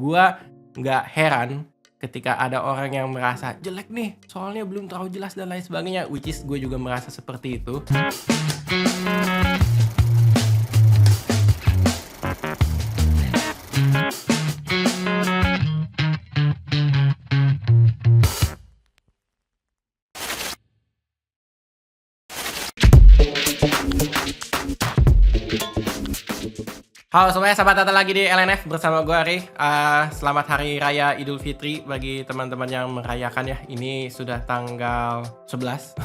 Gua nggak heran ketika ada orang yang merasa jelek nih, soalnya belum terlalu jelas dan lain sebagainya, which is gue juga merasa seperti itu. Halo semuanya, selamat datang lagi di LNF bersama gue Ari. Selamat Hari Raya Idul Fitri bagi teman-teman yang merayakan ya. Ini sudah tanggal 11.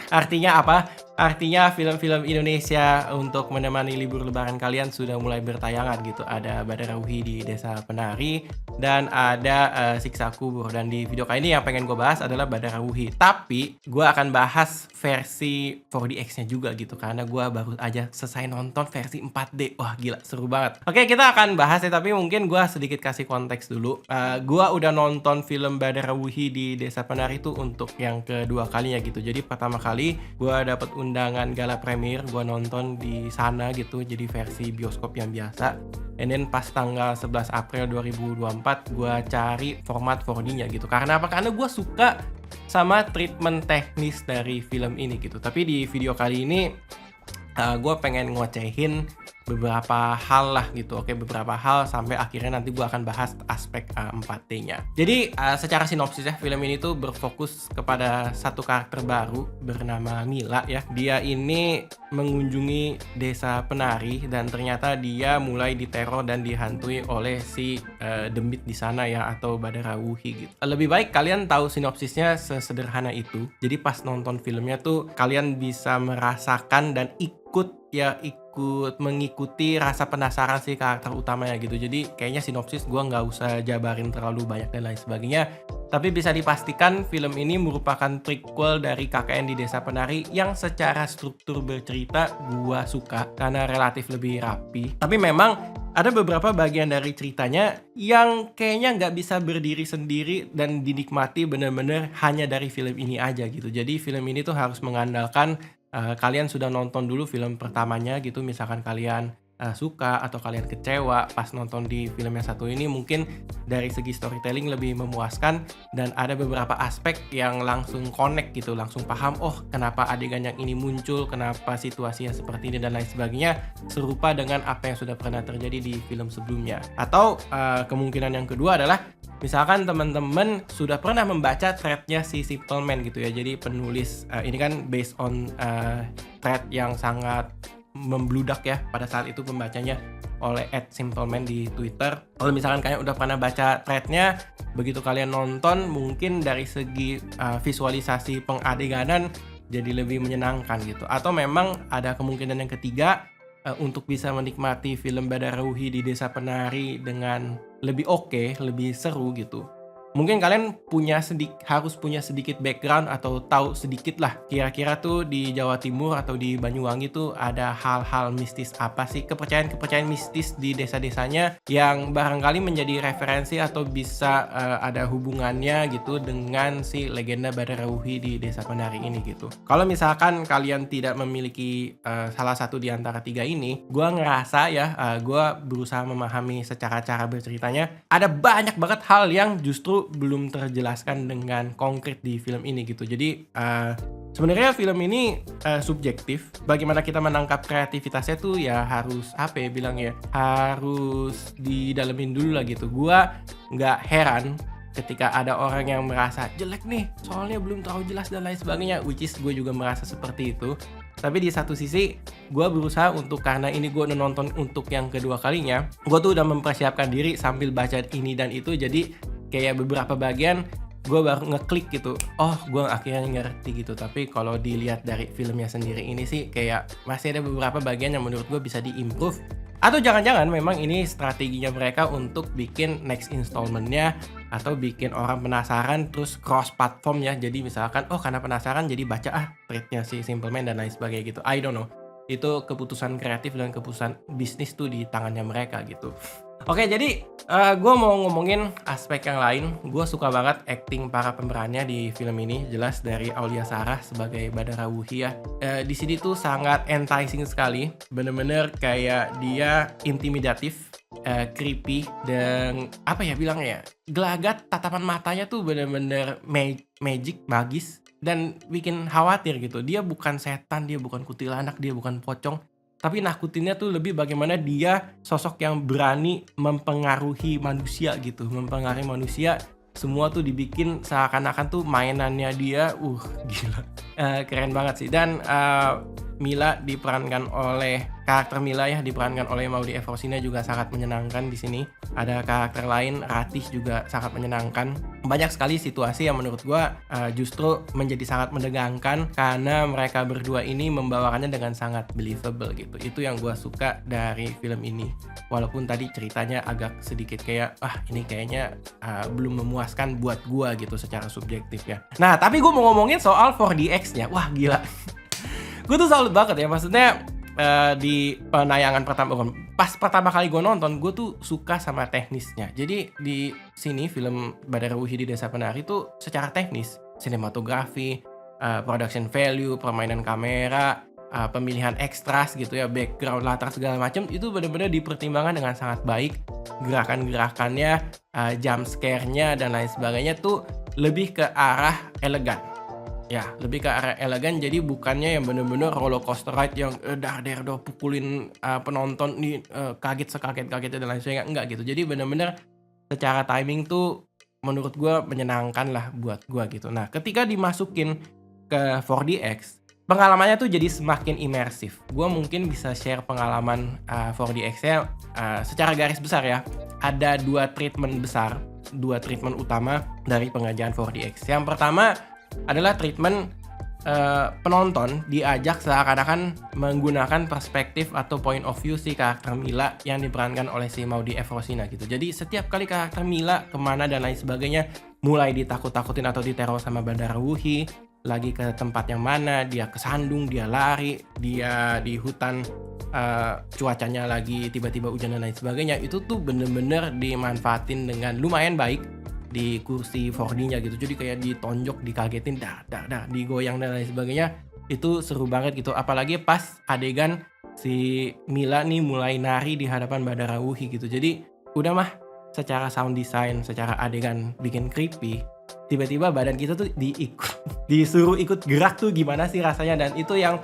Artinya apa? Artinya film-film Indonesia untuk menemani libur lebaran kalian sudah mulai bertayangan gitu. Ada Badara Wuhi di Desa Penari dan ada Siksa Kubur. Dan di video kali ini yang pengen gue bahas adalah Badara Wuhi. Tapi gue akan bahas versi 4DX-nya juga gitu, karena gue baru aja selesai nonton versi 4D. Wah gila, seru banget. Oke, kita akan bahas ya, tapi mungkin gue sedikit kasih konteks dulu. Gue udah nonton film Badara Wuhi di Desa Penari itu untuk yang kedua kalinya gitu. Jadi pertama kali gue dapet undangan gala premier, gue nonton di sana gitu, jadi versi bioskop yang biasa. And then pas tanggal 11 April 2024 gue cari format 4D-nya gitu. Karena apa? Karena gue suka sama treatment teknis dari film ini gitu. Tapi di video kali ini gue pengen ngocehin beberapa hal lah gitu. Oke, beberapa hal sampai akhirnya nanti gue akan bahas aspek 4D-nya. Jadi secara sinopsis ya, film ini tuh berfokus kepada satu karakter baru bernama Mila ya. Dia ini mengunjungi Desa Penari dan ternyata dia mulai diteror dan dihantui oleh si demit di sana ya, atau Badara Wuhi gitu. Lebih baik kalian tahu sinopsisnya sesederhana itu. Jadi pas nonton filmnya tuh kalian bisa merasakan dan ikut mengikuti rasa penasaran si karakter utamanya gitu. Jadi kayaknya sinopsis gue nggak usah jabarin terlalu banyak dan lain sebagainya. Tapi bisa dipastikan film ini merupakan prequel dari KKN di Desa Penari yang secara struktur bercerita gue suka karena relatif lebih rapi. Tapi memang ada beberapa bagian dari ceritanya yang kayaknya nggak bisa berdiri sendiri dan dinikmati bener-bener hanya dari film ini aja gitu. Jadi film ini tuh harus mengandalkan kalian sudah nonton dulu film pertamanya gitu. Misalkan kalian suka atau kalian kecewa pas nonton di film yang satu ini, mungkin dari segi storytelling lebih memuaskan dan ada beberapa aspek yang langsung connect gitu, langsung paham oh kenapa adegan yang ini muncul, kenapa situasinya seperti ini dan lain sebagainya, serupa dengan apa yang sudah pernah terjadi di film sebelumnya. Atau kemungkinan yang kedua adalah misalkan teman-teman sudah pernah membaca thread-nya si Simple Man gitu ya. Jadi penulis ini kan based on thread yang sangat membludak ya pada saat itu pembacanya oleh @simpleman di Twitter. Kalau misalkan kalian udah pernah baca threadnya, begitu kalian nonton mungkin dari segi visualisasi pengadeganan jadi lebih menyenangkan gitu. Atau memang ada kemungkinan yang ketiga, untuk bisa menikmati film Badara Wuhi di Desa Penari dengan lebih oke, lebih seru gitu. Mungkin kalian harus punya sedikit background atau tahu sedikit lah kira-kira tuh di Jawa Timur atau di Banyuwangi tuh ada hal-hal mistis apa sih, kepercayaan mistis di desa-desanya yang barangkali menjadi referensi atau bisa ada hubungannya gitu dengan si legenda Badara Wuhi di Desa Penari ini gitu. Kalau misalkan kalian tidak memiliki salah satu di antara tiga ini, gue ngerasa ya, gue berusaha memahami secara cara berceritanya, ada banyak banget hal yang justru belum terjelaskan dengan konkret di film ini gitu. Jadi sebenarnya film ini subjektif. Bagaimana kita menangkap kreativitasnya tuh ya harus harus didalemin dulu lah gitu. Gua nggak heran ketika ada orang yang merasa jelek nih, soalnya belum terlalu jelas dan lain sebagainya, which is gue juga merasa seperti itu. Tapi di satu sisi gue berusaha untuk, karena ini gue udah nonton untuk yang kedua kalinya, gue tuh udah mempersiapkan diri sambil baca ini dan itu. Jadi kayak beberapa bagian gue baru ngeklik gitu, oh gue akhirnya ngerti gitu. Tapi kalau dilihat dari filmnya sendiri ini sih kayak masih ada beberapa bagian yang menurut gue bisa diimprove. Atau jangan-jangan memang ini strateginya mereka untuk bikin next installment-nya atau bikin orang penasaran terus cross platform ya. Jadi misalkan oh karena penasaran jadi baca thread-nya si Simple Man dan lain sebagainya gitu. I don't know. Itu keputusan kreatif dan keputusan bisnis tuh di tangannya mereka gitu. Oke, jadi gue mau ngomongin aspek yang lain. Gue suka banget acting para pemerannya di film ini. Jelas dari Aulia Sarah sebagai Badara Wuhi ya. Di sini tuh sangat enticing sekali. Bener-bener kayak dia intimidatif. creepy dan apa ya bilangnya ya, gelagat tatapan matanya tuh bener-bener magic, magis dan bikin khawatir gitu. Dia bukan setan, dia bukan kuntilanak, dia bukan pocong, tapi nakutinnya tuh lebih bagaimana dia sosok yang berani mempengaruhi manusia gitu, mempengaruhi manusia. Semua tuh dibikin seakan-akan tuh mainannya dia, gila. Keren banget sih. Dan karakter Mila ya diperankan oleh Maudy Evrosina juga sangat menyenangkan di sini. Ada karakter lain, Ratih juga sangat menyenangkan. Banyak sekali situasi yang menurut gua justru menjadi sangat menegangkan karena mereka berdua ini membawakannya dengan sangat believable gitu. Itu yang gua suka dari film ini. Walaupun tadi ceritanya agak sedikit kayak ini kayaknya belum memuaskan buat gua gitu secara subjektif ya. Nah, tapi gua mau ngomongin soal 4DX-nya. Wah, gila. Gue tuh salut banget ya, maksudnya di penayangan pas pertama kali gue nonton, gue tuh suka sama teknisnya. Jadi di sini film Badara Wuhi di Desa Penari tuh secara teknis, sinematografi, production value, permainan kamera, pemilihan ekstras gitu ya, background, latar segala macam itu benar-benar dipertimbangkan dengan sangat baik. Gerakan-gerakannya, jump scare-nya dan lain sebagainya tuh lebih ke arah elegan. Ya, lebih ke arah elegan, jadi bukannya yang bener-bener roller coaster ride yang pukulin penonton nih kaget sekaget-kagetnya dan lain sebagainya, enggak gitu. Jadi bener-bener secara timing tuh menurut gue menyenangkan lah buat gue gitu. Nah, ketika dimasukin ke 4DX, pengalamannya tuh jadi semakin imersif. Gue mungkin bisa share pengalaman 4DX-nya secara garis besar ya. Ada dua treatment utama dari pengerjaan 4DX. Yang pertama adalah treatment penonton diajak seakan-akan menggunakan perspektif atau point of view si karakter Mila yang diperankan oleh si Maudy Evrosina gitu. Jadi setiap kali karakter Mila kemana dan lain sebagainya mulai ditakut-takutin atau diteror sama Badara Wuhi, lagi ke tempat yang mana, dia kesandung, dia lari, dia di hutan, cuacanya lagi tiba-tiba hujan dan lain sebagainya, itu tuh bener-bener dimanfaatin dengan lumayan baik di kursi 4D-nya gitu. Jadi kayak ditonjok, dikagetin, digoyang dan lain sebagainya. Itu seru banget gitu. Apalagi pas adegan si Mila nih mulai nari di hadapan Badara Wuhi gitu. Jadi udah mah secara sound design, secara adegan bikin creepy. Tiba-tiba badan kita tuh disuruh ikut gerak tuh gimana sih rasanya. Dan itu yang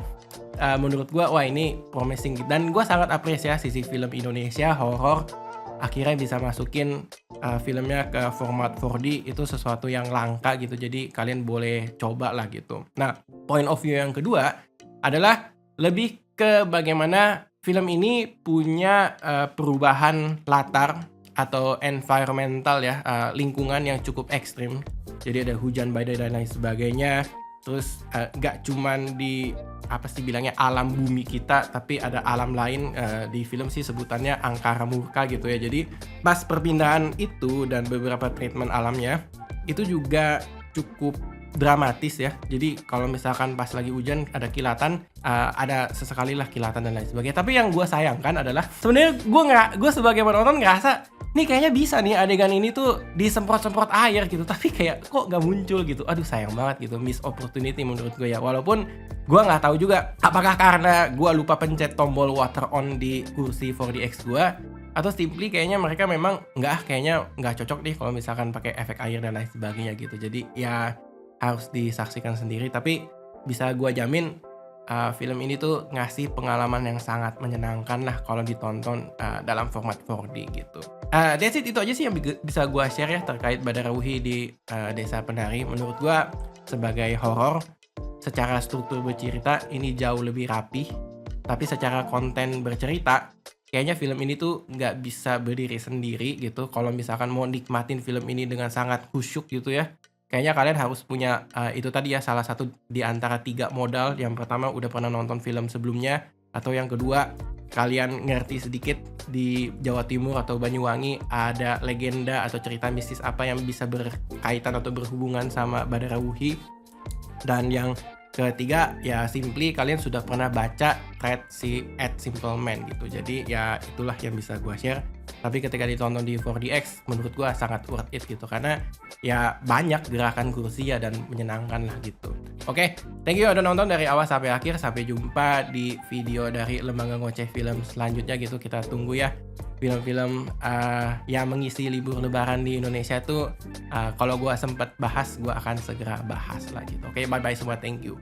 menurut gua wah ini promising. Dan gua sangat apresiasi sih film Indonesia horor akhirnya bisa masukin filmnya ke format 4D, itu sesuatu yang langka gitu. Jadi kalian boleh coba lah gitu. Nah, point of view yang kedua adalah lebih ke bagaimana film ini punya perubahan latar atau environmental ya, lingkungan yang cukup ekstrim. Jadi ada hujan badai dan lain sebagainya. Terus gak cuman di alam bumi kita, tapi ada alam lain. Di film sih sebutannya angkara murka gitu ya. Jadi pas perpindahan itu dan beberapa treatment alamnya itu juga cukup dramatis ya. Jadi kalau misalkan pas lagi hujan ada kilatan, ada sesekali lah kilatan dan lain sebagainya. Tapi yang gue sayangkan adalah sebenarnya gue sebagai penonton ngerasa nih kayaknya bisa nih adegan ini tuh disemprot-semprot air gitu, tapi kayak kok gak muncul gitu. Aduh sayang banget gitu, miss opportunity menurut gue ya. Walaupun gue nggak tahu juga apakah karena gue lupa pencet tombol water on di kursi 4DX gue, atau simply kayaknya mereka memang kayaknya nggak cocok deh kalau misalkan pakai efek air dan lain sebagainya gitu. Jadi ya harus disaksikan sendiri, tapi bisa gue jamin film ini tuh ngasih pengalaman yang sangat menyenangkan lah kalau ditonton dalam format 4D gitu. That's it, itu aja sih yang bisa gue share ya terkait Badara Wuhi di Desa Penari. Menurut gue sebagai horor, secara struktur bercerita ini jauh lebih rapih, tapi secara konten bercerita kayaknya film ini tuh nggak bisa berdiri sendiri gitu. Kalau misalkan mau nikmatin film ini dengan sangat khusyuk gitu ya, kayaknya kalian harus punya itu tadi ya, salah satu di antara 3 modal. Yang pertama udah pernah nonton film sebelumnya, atau yang kedua kalian ngerti sedikit di Jawa Timur atau Banyuwangi ada legenda atau cerita mistis apa yang bisa berkaitan atau berhubungan sama Badara Wuhi. Dan yang ketiga ya simply kalian sudah pernah baca thread si @simpleman gitu. Jadi ya itulah yang bisa gue share. Tapi ketika ditonton di 4DX menurut gue sangat worth it gitu, karena ya banyak gerakan kursi ya dan menyenangkan lah gitu. Oke, thank you udah nonton dari awal sampai akhir. Sampai jumpa di video dari Lembaga Ngoceh Film selanjutnya gitu. Kita tunggu ya film-film yang mengisi libur lebaran di Indonesia tuh kalau gue sempet bahas, gue akan segera bahas lah gitu. Oke, bye-bye semua, thank you.